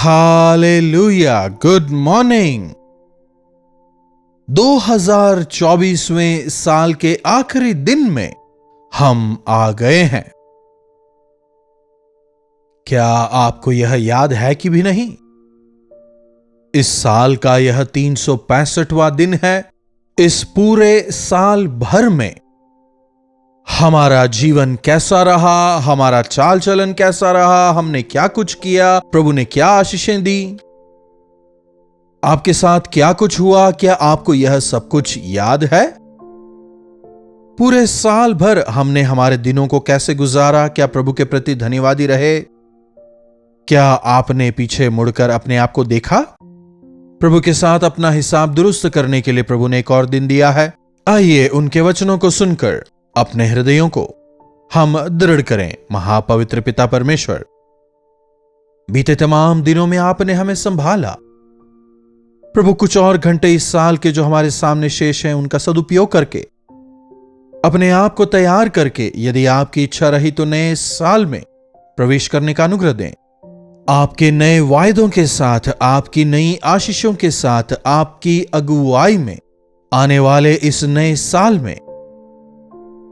Hallelujah, good morning. 2024वें साल के आखिरी दिन में हम आ गए हैं। क्या आपको यह याद है कि भी नहीं? इस साल का यह 365वां दिन है। इस पूरे साल भर में हमारा जीवन कैसा रहा, हमारा चाल चलन कैसा रहा, हमने क्या कुछ किया, प्रभु ने क्या आशीषें दी, आपके साथ क्या कुछ हुआ, क्या आपको यह सब कुछ याद है? पूरे साल भर हमने हमारे दिनों को कैसे गुजारा? क्या प्रभु के प्रति धन्यवादी रहे? क्या आपने पीछे मुड़कर अपने आप को देखा? प्रभु के साथ अपना हिसाब दुरुस्त करने के लिए प्रभु ने एक और दिन दिया है। आइए उनके वचनों को सुनकर अपने हृदयों को हम दृढ़ करें। महापवित्र पिता परमेश्वर, बीते तमाम दिनों में आपने हमें संभाला। प्रभु, कुछ और घंटे इस साल के जो हमारे सामने शेष हैं उनका सदुपयोग करके, अपने आप को तैयार करके, यदि आपकी इच्छा रही तो नए साल में प्रवेश करने का अनुग्रह दें। आपके नए वायदों के साथ, आपकी नई आशीषों के साथ, आपकी अगुवाई में आने वाले इस नए साल में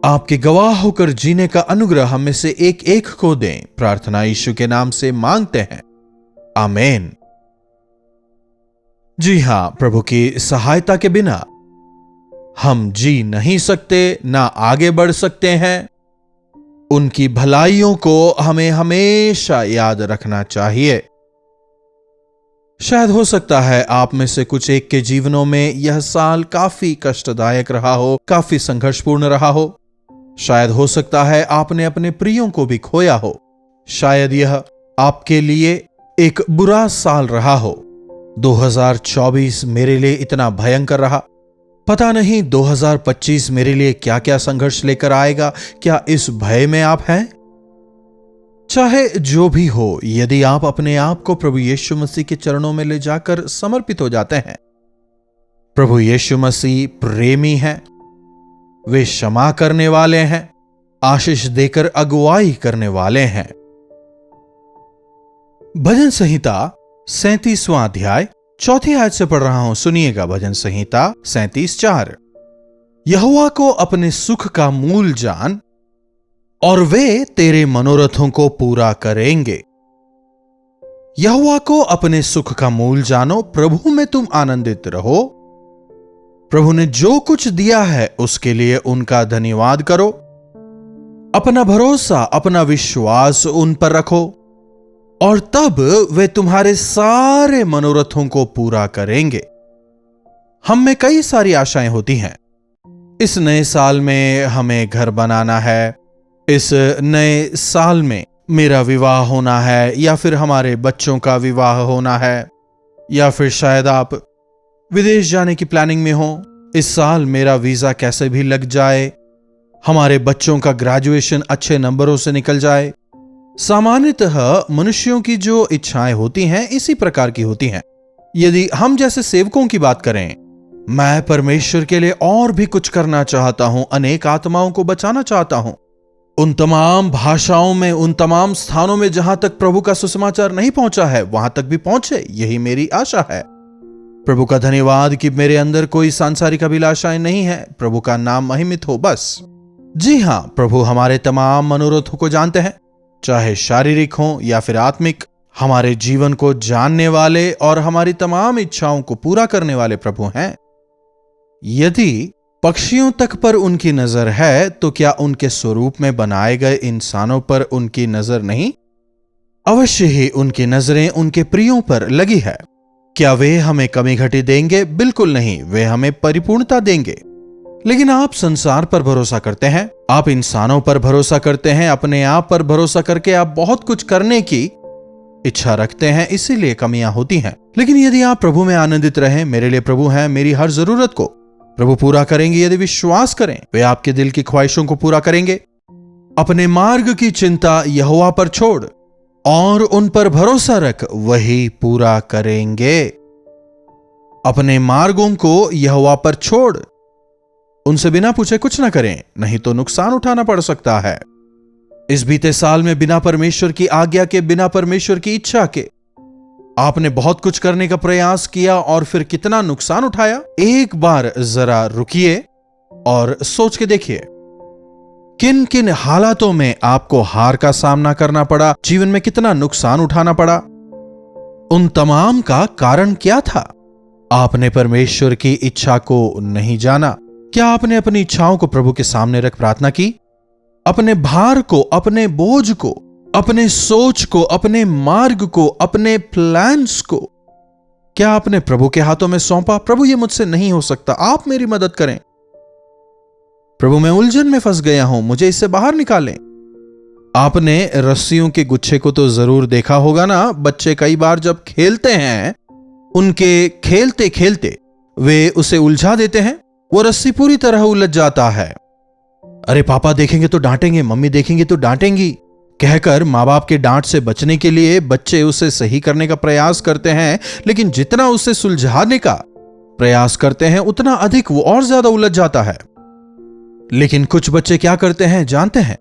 आपके गवाह होकर जीने का अनुग्रह हम में से एक एक को दें। प्रार्थना यीशु के नाम से मांगते हैं, आमीन। जी हां, प्रभु की सहायता के बिना हम जी नहीं सकते, ना आगे बढ़ सकते हैं। उनकी भलाइयों को हमें हमेशा याद रखना चाहिए। शायद हो सकता है आप में से कुछ एक के जीवनों में यह साल काफी कष्टदायक रहा हो, काफी संघर्षपूर्ण रहा हो। शायद हो सकता है आपने अपने प्रियों को भी खोया हो। शायद यह आपके लिए एक बुरा साल रहा हो। 2024 मेरे लिए इतना भयंकर रहा, पता नहीं 2025 मेरे लिए क्या क्या संघर्ष लेकर आएगा। क्या इस भय में आप हैं? चाहे जो भी हो, यदि आप अपने आप को प्रभु यीशु मसीह के चरणों में ले जाकर समर्पित हो जाते हैं। प्रभु यीशु मसीह प्रेमी हैं, वे क्षमा करने वाले हैं, आशीष देकर अगुवाई करने वाले हैं। भजन संहिता 37वां अध्याय 4 आयत से पढ़ रहा हूं, सुनिएगा। भजन संहिता 37:4। यहोवा को अपने सुख का मूल जान, और वे तेरे मनोरथों को पूरा करेंगे। यहोवा को अपने सुख का मूल जानो, प्रभु में तुम आनंदित रहो। प्रभु ने जो कुछ दिया है उसके लिए उनका धन्यवाद करो। अपना भरोसा, अपना विश्वास उन पर रखो, और तब वे तुम्हारे सारे मनोरथों को पूरा करेंगे। हम में कई सारी आशाएं होती हैं। इस नए साल में हमें घर बनाना है, इस नए साल में मेरा विवाह होना है, या फिर हमारे बच्चों का विवाह होना है, या फिर शायद आप विदेश जाने की प्लानिंग में हो। इस साल मेरा वीजा कैसे भी लग जाए, हमारे बच्चों का ग्रेजुएशन अच्छे नंबरों से निकल जाए। सामान्यतः मनुष्यों की जो इच्छाएं होती हैं इसी प्रकार की होती हैं। यदि हम जैसे सेवकों की बात करें, मैं परमेश्वर के लिए और भी कुछ करना चाहता हूं, अनेक आत्माओं को बचाना चाहता हूं, उन तमाम भाषाओं में, उन तमाम स्थानों में जहां तक प्रभु का सुसमाचार नहीं पहुंचा है वहां तक भी पहुंचे, यही मेरी आशा है। प्रभु का धन्यवाद कि मेरे अंदर कोई सांसारिक अभिलाषाएं नहीं है। प्रभु का नाम महिमित हो बस। जी हां, प्रभु हमारे तमाम मनोरथों को जानते हैं, चाहे शारीरिक हो या फिर आत्मिक। हमारे जीवन को जानने वाले और हमारी तमाम इच्छाओं को पूरा करने वाले प्रभु हैं। यदि पक्षियों तक पर उनकी नजर है, तो क्या उनके स्वरूप में बनाए गए इंसानों पर उनकी नजर नहीं? अवश्य ही उनकी नजरें उनके प्रियों पर लगी है। क्या वे हमें कमी घटी देंगे? बिल्कुल नहीं, वे हमें परिपूर्णता देंगे। लेकिन आप संसार पर भरोसा करते हैं, आप इंसानों पर भरोसा करते हैं, अपने आप पर भरोसा करके आप बहुत कुछ करने की इच्छा रखते हैं, इसीलिए कमियां होती हैं। लेकिन यदि आप प्रभु में आनंदित रहें, मेरे लिए प्रभु हैं, मेरी हर जरूरत को प्रभु पूरा करेंगे। यदि विश्वास करें, वे आपके दिल की ख्वाहिशों को पूरा करेंगे। अपने मार्ग की चिंता यहोवा पर छोड़ और उन पर भरोसा रख, वही पूरा करेंगे। अपने मार्गों को यहोवा पर छोड़, उनसे बिना पूछे कुछ ना करें, नहीं तो नुकसान उठाना पड़ सकता है। इस बीते साल में बिना परमेश्वर की आज्ञा के, बिना परमेश्वर की इच्छा के आपने बहुत कुछ करने का प्रयास किया और फिर कितना नुकसान उठाया। एक बार जरा रुकिए और सोच के देखिए, किन किन हालातों में आपको हार का सामना करना पड़ा, जीवन में कितना नुकसान उठाना पड़ा। उन तमाम का कारण क्या था? आपने परमेश्वर की इच्छा को नहीं जाना। क्या आपने अपनी इच्छाओं को प्रभु के सामने रख प्रार्थना की? अपने भार को, अपने बोझ को, अपने सोच को, अपने मार्ग को, अपने प्लान्स को क्या आपने प्रभु के हाथों में सौंपा? प्रभु, ये मुझसे नहीं हो सकता, आप मेरी मदद करें। प्रभु, मैं उलझन में फंस गया हूं, मुझे इससे बाहर निकालें। आपने रस्सियों के गुच्छे को तो जरूर देखा होगा ना। बच्चे कई बार जब खेलते हैं, उनके खेलते खेलते वे उसे उलझा देते हैं, वो रस्सी पूरी तरह उलझ जाता है। अरे पापा देखेंगे तो डांटेंगे, मम्मी देखेंगी तो डांटेंगी, कहकर माँ बाप के डांट से बचने के लिए बच्चे उसे सही करने का प्रयास करते हैं, लेकिन जितना उसे सुलझाने का प्रयास करते हैं उतना अधिक वो और ज्यादा उलझ जाता है। लेकिन कुछ बच्चे क्या करते हैं जानते हैं?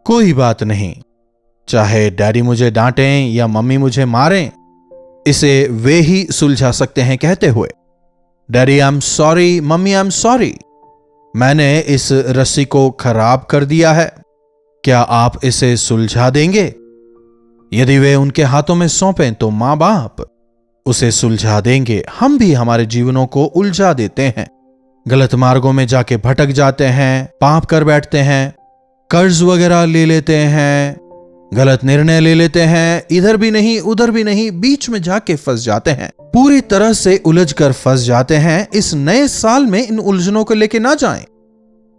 कोई बात नहीं, चाहे डैडी मुझे डांटें या मम्मी मुझे मारें, इसे वे ही सुलझा सकते हैं कहते हुए, daddy I am sorry, mummy I am sorry, मैंने इस रस्सी को खराब कर दिया है, क्या आप इसे सुलझा देंगे? यदि वे उनके हाथों में सौंपें तो मां बाप उसे सुलझा देंगे। हम भी हमारे जीवनों को उलझा देते हैं, गलत मार्गों में जाके भटक जाते हैं, पाप कर बैठते हैं, कर्ज वगैरह ले लेते हैं, गलत निर्णय ले लेते हैं, इधर भी नहीं उधर भी नहीं, बीच में जाके फंस जाते हैं, पूरी तरह से उलझ कर फंस जाते हैं। इस नए साल में इन उलझनों को लेके ना जाएं।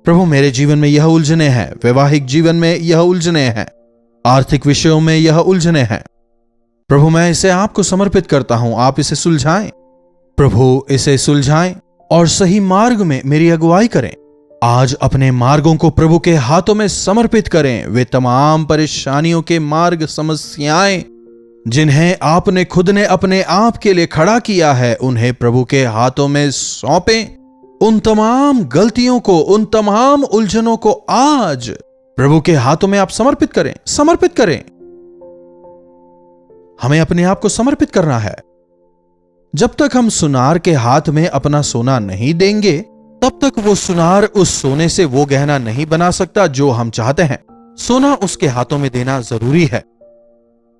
प्रभु, मेरे जीवन में यह उलझने हैं, वैवाहिक जीवन में यह उलझने हैं, आर्थिक विषयों में यह उलझने हैं। प्रभु, मैं इसे आपको समर्पित करता हूं, आप इसे सुलझाएं। प्रभु, इसे सुलझाएं और सही मार्ग में मेरी अगुवाई करें। आज अपने मार्गों को प्रभु के हाथों में समर्पित करें। वे तमाम परेशानियों के मार्ग, समस्याएं जिन्हें आपने खुद ने अपने आप के लिए खड़ा किया है, उन्हें प्रभु के हाथों में सौंपें। उन तमाम गलतियों को, उन तमाम उलझनों को आज प्रभु के हाथों में आप समर्पित करें, समर्पित करें। हमें अपने आप को समर्पित करना है। जब तक हम सुनार के हाथ में अपना सोना नहीं देंगे, तब तक वो सुनार उस सोने से वो गहना नहीं बना सकता जो हम चाहते हैं। सोना उसके हाथों में देना जरूरी है।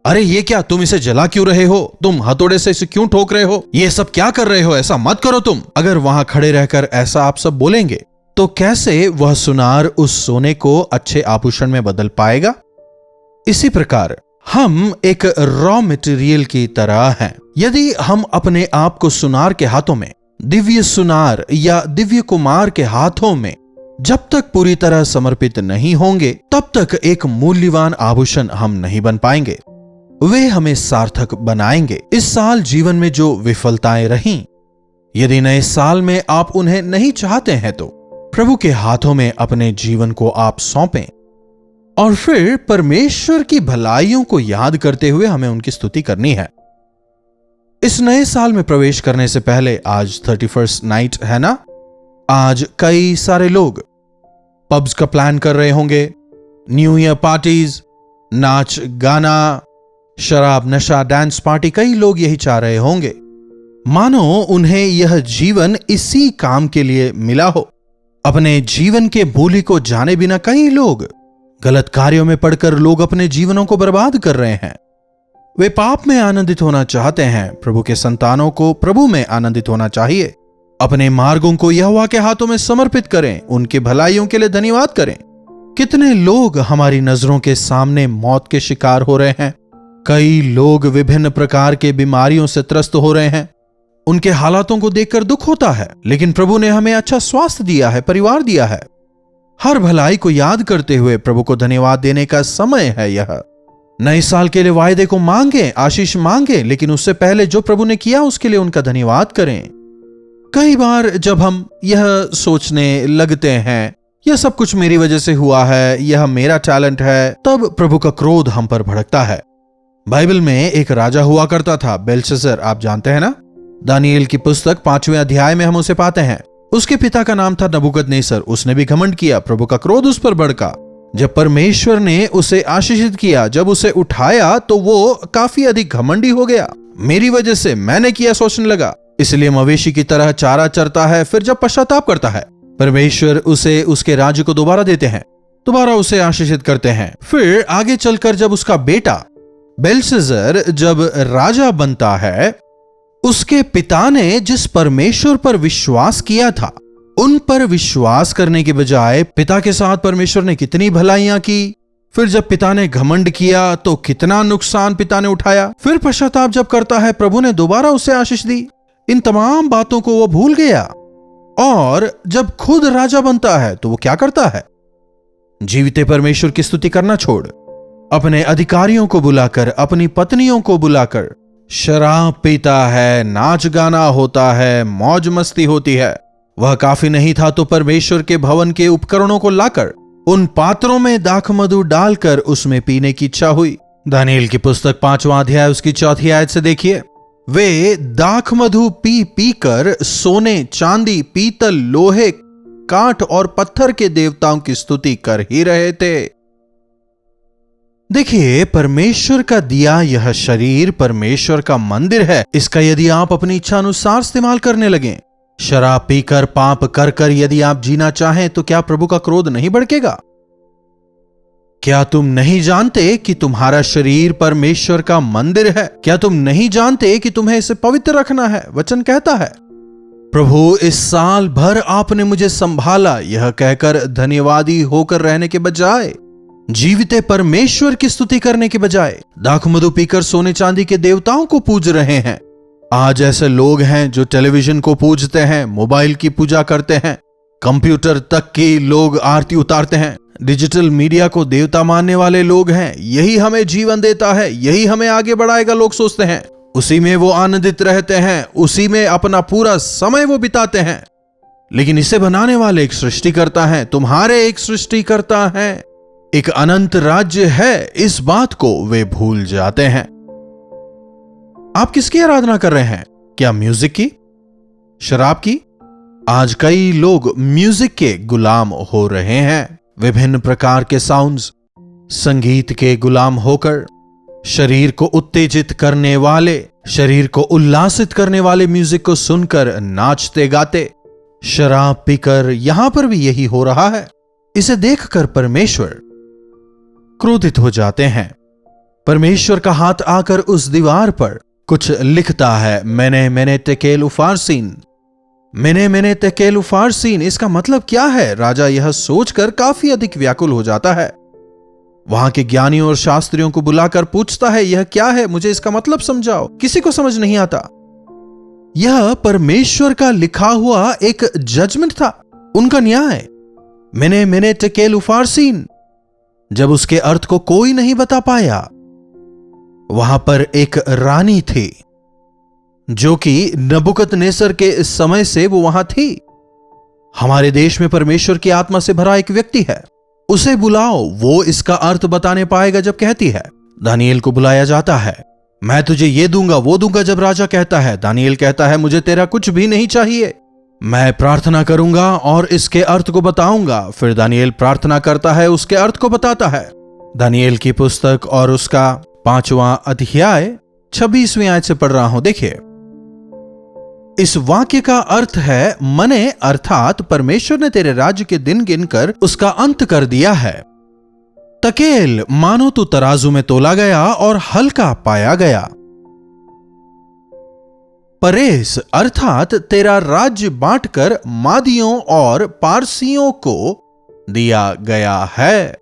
अरे ये क्या, तुम इसे जला क्यों रहे हो? तुम हथौड़े से इसे क्यों ठोक रहे हो? ये सब क्या कर रहे हो? ऐसा मत करो तुम। अगर वहां खड़े रहकर ऐसा आप सब बोलेंगे तो कैसे वह सुनार उस सोने को अच्छे आभूषण में बदल पाएगा? इसी प्रकार हम एक रॉ मटेरियल की तरह हैं। यदि हम अपने आप को सुनार के हाथों में, दिव्य सुनार या दिव्य कुमार के हाथों में जब तक पूरी तरह समर्पित नहीं होंगे, तब तक एक मूल्यवान आभूषण हम नहीं बन पाएंगे। वे हमें सार्थक बनाएंगे। इस साल जीवन में जो विफलताएं रहीं, यदि नए साल में आप उन्हें नहीं चाहते हैं तो प्रभु के हाथों में अपने जीवन को आप सौंपें और फिर परमेश्वर की भलाइयों को याद करते हुए हमें उनकी स्तुति करनी है। इस नए साल में प्रवेश करने से पहले आज 31st नाइट है ना। आज कई सारे लोग पब्स का प्लान कर रहे होंगे, न्यू ईयर पार्टीज, नाच गाना, शराब नशा, डांस पार्टी, कई लोग यही चाह रहे होंगे। मानो उन्हें यह जीवन इसी काम के लिए मिला हो। अपने जीवन के मूल्य को जाने बिना कई लोग गलत कार्यों में पड़कर लोग अपने जीवनों को बर्बाद कर रहे हैं। वे पाप में आनंदित होना चाहते हैं। प्रभु के संतानों को प्रभु में आनंदित होना चाहिए। अपने मार्गों को यहोवा के हाथों में समर्पित करें, उनके भलाइयों के लिए धन्यवाद करें। कितने लोग हमारी नजरों के सामने मौत के शिकार हो रहे हैं। कई लोग विभिन्न प्रकार के बीमारियों से त्रस्त हो रहे हैं। उनके हालातों को देखकर दुख होता है, लेकिन प्रभु ने हमें अच्छा स्वास्थ्य दिया है, परिवार दिया है। हर भलाई को याद करते हुए प्रभु को धन्यवाद देने का समय है यह। नए साल के लिए वायदे को मांगे, आशीष मांगे, लेकिन उससे पहले जो प्रभु ने किया उसके लिए उनका धन्यवाद करें। कई बार जब हम यह सोचने लगते हैं यह सब कुछ मेरी वजह से हुआ है, यह मेरा टैलेंट है, तब प्रभु का क्रोध हम पर भड़कता है। बाइबल में एक राजा हुआ करता था, बेलशस्सर, आप जानते हैं ना। दानिएल की पुस्तक 5वें अध्याय में हम उसे पाते हैं। उसके पिता का नाम था नबूकदनेस्सर। उसने भी घमंड किया, प्रभु का क्रोध उस पर भड़का। जब परमेश्वर ने उसे आशीषित किया, जब उसे उठाया, तो वो काफी अधिक घमंडी हो गया। मेरी वजह से मैंने किया सोचने लगा, इसलिए मवेशी की तरह चारा चरता है। फिर जब पश्चाताप करता है, परमेश्वर उसे उसके राज्य को दोबारा देते हैं, दोबारा उसे आशीषित करते हैं। फिर आगे चलकर जब उसका बेटा बेलशस्सर जब राजा बनता है, उसके पिता ने जिस परमेश्वर पर विश्वास किया था, उन पर विश्वास करने के बजाय पिता के साथ परमेश्वर ने कितनी भलाइयां की। फिर जब पिता ने घमंड किया तो कितना नुकसान पिता ने उठाया। फिर पश्चाताप जब करता है, प्रभु ने दोबारा उसे आशीष दी। इन तमाम बातों को वो भूल गया और जब खुद राजा बनता है तो वो क्या करता है? जीविते परमेश्वर की स्तुति करना छोड़ अपने अधिकारियों को बुलाकर, अपनी पत्नियों को बुलाकर शराब पीता है, नाच गाना होता है, मौज मस्ती होती है। वह काफी नहीं था तो परमेश्वर के भवन के उपकरणों को लाकर उन पात्रों में दाखमधु डालकर उसमें पीने की इच्छा हुई। दानियेल की पुस्तक 5वां अध्याय उसकी 4थी आयत से देखिए, वे दाखमधु पी पीकर सोने, चांदी, पीतल, लोहे, काठ और पत्थर के देवताओं की स्तुति कर ही रहे थे। देखिए, परमेश्वर का दिया यह शरीर परमेश्वर का मंदिर है। इसका यदि आप अपनी इच्छा अनुसार इस्तेमाल करने लगें, शराब पीकर, पाप कर कर यदि आप जीना चाहें, तो क्या प्रभु का क्रोध नहीं भड़केगा? क्या तुम नहीं जानते कि तुम्हारा शरीर परमेश्वर का मंदिर है? क्या तुम नहीं जानते कि तुम्हें इसे पवित्र रखना है? वचन कहता है, प्रभु इस साल भर आपने मुझे संभाला, यह कहकर धन्यवादी होकर रहने के बजाय, जीविते परमेश्वर की स्तुति करने के बजाय दाखमधु पीकर सोने चांदी के देवताओं को पूज रहे हैं। आज ऐसे लोग हैं जो टेलीविजन को पूजते हैं, मोबाइल की पूजा करते हैं, कंप्यूटर तक की लोग आरती उतारते हैं, डिजिटल मीडिया को देवता मानने वाले लोग हैं। यही हमें जीवन देता है, यही हमें आगे बढ़ाएगा, लोग सोचते हैं। उसी में वो आनंदित रहते हैं, उसी में अपना पूरा समय वो बिताते हैं। लेकिन इसे बनाने वाले एक सृष्टिकर्ता हैं, तुम्हारे एक सृष्टिकर्ता हैं, एक अनंत राज्य है। इस बात को वे भूल जाते हैं। आप किसकी आराधना कर रहे हैं? क्या म्यूजिक की, शराब की? आज कई लोग म्यूजिक के गुलाम हो रहे हैं। विभिन्न प्रकार के साउंड्स, संगीत के गुलाम होकर शरीर को उत्तेजित करने वाले, शरीर को उल्लासित करने वाले म्यूजिक को सुनकर नाचते गाते, शराब पीकर यहां पर भी यही हो रहा है। इसे देखकर परमेश्वर क्रोधित हो जाते हैं। परमेश्वर का हाथ आकर उस दीवार पर कुछ लिखता है, मैंने तेकेल उफारसीन, मैंने तेकेल उफारसीन। इसका मतलब क्या है? राजा यह सोचकर काफी अधिक व्याकुल हो जाता है। वहां के ज्ञानियों और शास्त्रियों को बुलाकर पूछता है, यह क्या है? मुझे इसका मतलब समझाओ। किसी को समझ नहीं आता। यह परमेश्वर का लिखा हुआ एक जजमेंट था, उनका न्याय। मैंने तेकेल उफारसीन। जब उसके अर्थ को कोई नहीं बता पाया, वहां पर एक रानी थी जो कि नबुकदनेस्सर के समय से वो वहां थी। हमारे देश में परमेश्वर की आत्मा से भरा एक व्यक्ति है, उसे बुलाओ, वो इसका अर्थ बताने पाएगा। जब कहती है, दानियेल को बुलाया जाता है, मैं तुझे ये दूंगा वो दूंगा। जब राजा कहता है, दानियेल कहता है, मुझे तेरा कुछ भी नहीं चाहिए, मैं प्रार्थना करूंगा और इसके अर्थ को बताऊंगा। फिर दानियेल प्रार्थना करता है, उसके अर्थ को बताता है। दानियेल की पुस्तक और उसका 5वां अध्याय 26वीं आयत से पढ़ रहा हूं, देखिए। इस वाक्य का अर्थ है, मने अर्थात परमेश्वर ने तेरे राज्य के दिन गिनकर उसका अंत कर दिया है। तकेल मानो तू तराजू में तोला गया और हल्का पाया गया। परेस अर्थात तेरा राज्य बांटकर मादियों और पारसियों को दिया गया है।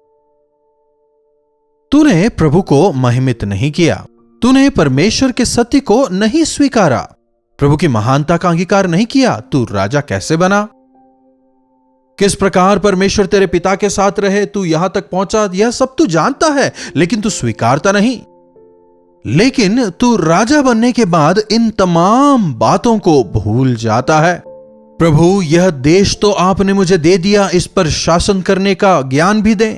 तूने प्रभु को महिमित नहीं किया, तूने परमेश्वर के सत्य को नहीं स्वीकारा, प्रभु की महानता का अंगीकार नहीं किया। तू राजा कैसे बना? किस प्रकार परमेश्वर तेरे पिता के साथ रहे, तू यहां तक पहुंचा, यह सब तू जानता है, लेकिन तू स्वीकारता नहीं। लेकिन तू राजा बनने के बाद इन तमाम बातों को भूल जाता है। प्रभु, यह देश तो आपने मुझे दे दिया, इस पर शासन करने का ज्ञान भी दे।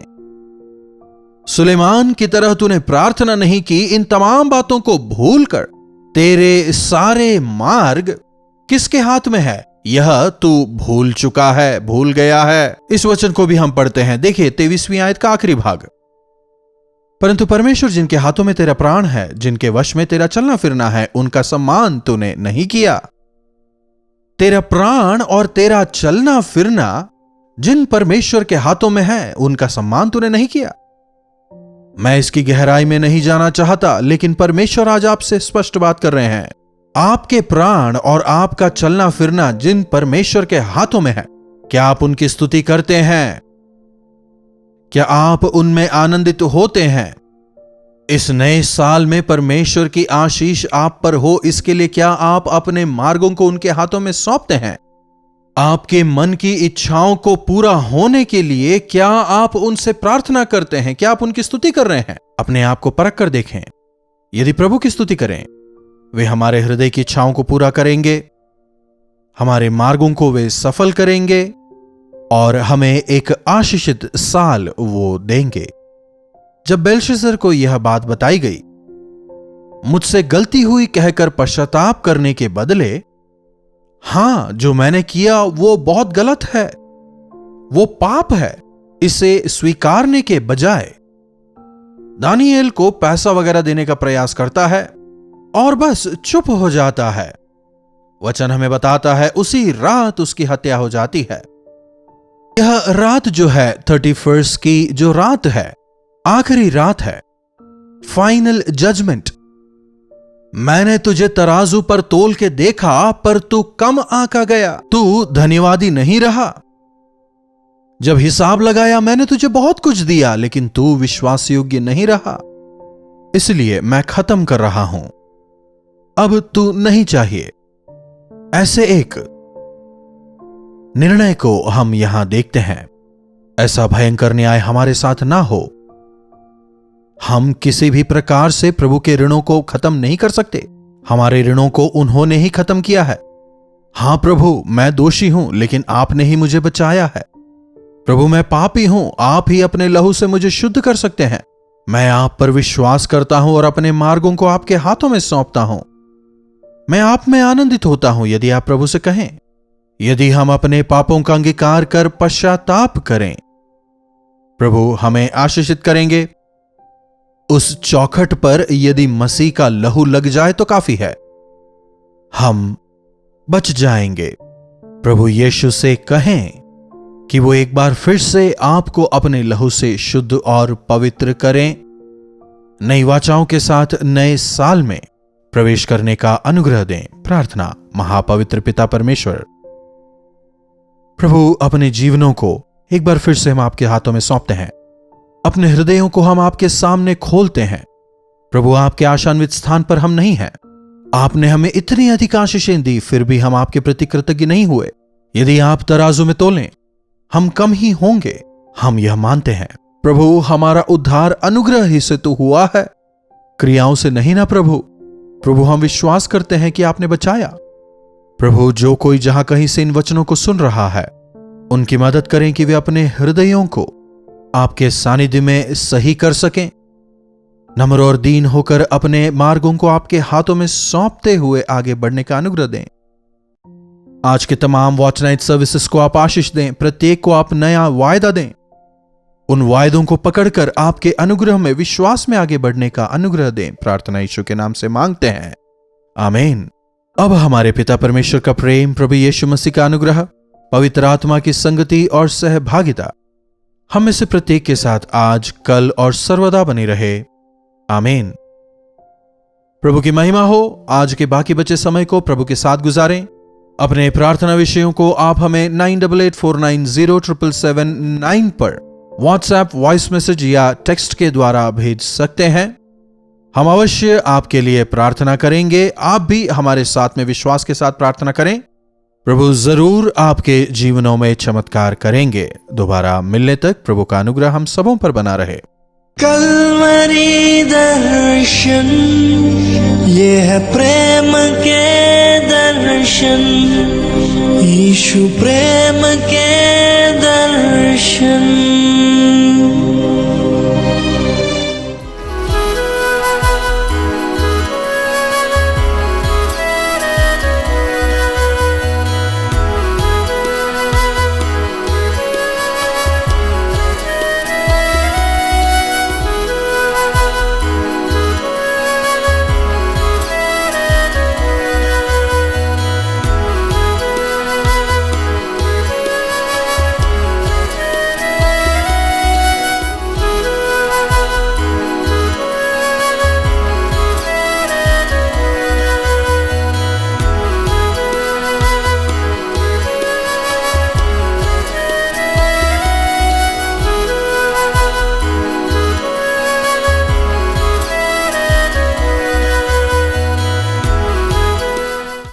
सुलेमान की तरह तूने प्रार्थना नहीं की। इन तमाम बातों को भूलकर तेरे सारे मार्ग किसके हाथ में है? यह तू भूल चुका है, भूल गया है। इस वचन को भी हम पढ़ते हैं, देखिए 23वीं आयत का आखिरी भाग। परंतु परमेश्वर जिनके हाथों में तेरा प्राण है, जिनके वश में तेरा चलना फिरना है, उनका सम्मान तूने नहीं किया। तेरा प्राण और तेरा चलना फिरना जिन परमेश्वर के हाथों में है, उनका सम्मान तूने नहीं किया। मैं इसकी गहराई में नहीं जाना चाहता, लेकिन परमेश्वर आज आपसे स्पष्ट बात कर रहे हैं। आपके प्राण और आपका चलना फिरना जिन परमेश्वर के हाथों में है, क्या आप उनकी स्तुति करते हैं? क्या आप उनमें आनंदित होते हैं? इस नए साल में परमेश्वर की आशीष आप पर हो, इसके लिए क्या आप अपने मार्गों को उनके हाथों में सौंपते हैं? आपके मन की इच्छाओं को पूरा होने के लिए क्या आप उनसे प्रार्थना करते हैं? क्या आप उनकी स्तुति कर रहे हैं? अपने आप को परख कर देखें। यदि प्रभु की स्तुति करें, वे हमारे हृदय की इच्छाओं को पूरा करेंगे, हमारे मार्गों को वे सफल करेंगे और हमें एक आशीषित साल वो देंगे। जब बेलशस्सर को यह बात बताई गई, मुझसे गलती हुई कहकर पश्चाताप करने के बदले, हां, जो मैंने किया वो बहुत गलत है, वो पाप है, इसे स्वीकारने के बजाय दानिएल को पैसा वगैरह देने का प्रयास करता है और बस चुप हो जाता है। वचन हमें बताता है उसी रात उसकी हत्या हो जाती है। यह रात जो है 31 की जो रात है, आखिरी रात है, फाइनल जजमेंट। मैंने तुझे तराजू पर तोल के देखा, पर तू कम आंका गया, तू धन्यवादी नहीं रहा। जब हिसाब लगाया, मैंने तुझे बहुत कुछ दिया, लेकिन तू विश्वास योग्य नहीं रहा, इसलिए मैं खत्म कर रहा हूं। अब तू नहीं चाहिए। ऐसे एक निर्णय को हम यहां देखते हैं। ऐसा भयंकर न्याय हमारे साथ ना हो। हम किसी भी प्रकार से प्रभु के ऋणों को खत्म नहीं कर सकते। हमारे ऋणों को उन्होंने ही खत्म किया है। हां प्रभु, मैं दोषी हूं, लेकिन आपने ही मुझे बचाया है। प्रभु, मैं पापी हूं, आप ही अपने लहू से मुझे शुद्ध कर सकते हैं। मैं आप पर विश्वास करता हूं और अपने मार्गों को आपके हाथों में सौंपता हूं। मैं आप में आनंदित होता हूं। यदि आप प्रभु से कहें, यदि हम अपने पापों का अंगीकार कर पश्चाताप करें, प्रभु हमें आशीषित करेंगे। उस चौखट पर यदि मसीह का लहू लग जाए तो काफी है, हम बच जाएंगे। प्रभु यीशु से कहें कि वो एक बार फिर से आपको अपने लहू से शुद्ध और पवित्र करें। नई वाचाओं के साथ नए साल में प्रवेश करने का अनुग्रह दें। प्रार्थना। महापवित्र पिता परमेश्वर, प्रभु अपने जीवनों को एक बार फिर से हम आपके हाथों में सौंपते हैं। अपने हृदयों को हम आपके सामने खोलते हैं। प्रभु, आपके आशान्वित स्थान पर हम नहीं हैं। आपने हमें इतनी अधिक आशीषें दी, फिर भी हम आपके प्रति कृतज्ञ नहीं हुए। यदि आप तराजू में तोलें, हम कम ही होंगे। हम यह मानते हैं प्रभु, हमारा उद्धार अनुग्रह ही से तो हुआ है, क्रियाओं से नहीं ना प्रभु। प्रभु, हम विश्वास करते हैं कि आपने बचाया। प्रभु, जो कोई जहां कहीं से इन वचनों को सुन रहा है, उनकी मदद करें कि वे अपने हृदयों को आपके सानिध्य में सही कर सकें। नम्र और दीन होकर अपने मार्गों को आपके हाथों में सौंपते हुए आगे बढ़ने का अनुग्रह दें। आज के तमाम वॉच नाइट सर्विसेज को आप आशीष दें। प्रत्येक को आप नया वायदा दें। उन वायदों को पकड़कर आपके अनुग्रह में विश्वास में आगे बढ़ने का अनुग्रह दें। प्रार्थना यीशु के नाम से मांगते हैं, आमीन। अब हमारे पिता परमेश्वर का प्रेम, प्रभु यीशु मसीह का अनुग्रह, पवित्र आत्मा की संगति और सहभागिता हम में से प्रत्येक के साथ आज, कल और सर्वदा बनी रहे, आमीन। प्रभु की महिमा हो। आज के बाकी बचे समय को प्रभु के साथ गुजारें। अपने प्रार्थना विषयों को आप हमें 9884907779 पर व्हाट्सएप वॉइस मैसेज या टेक्स्ट के द्वारा भेज सकते हैं। हम अवश्य आपके लिए प्रार्थना करेंगे। आप भी हमारे साथ में विश्वास के साथ प्रार्थना करें। प्रभु जरूर आपके जीवनों में चमत्कार करेंगे। दोबारा मिलने तक प्रभु का अनुग्रह हम सबों पर बना रहे। कल्वरी दर्शन, ये है प्रेम के दर्शन, यीशु प्रेम के दर्शन।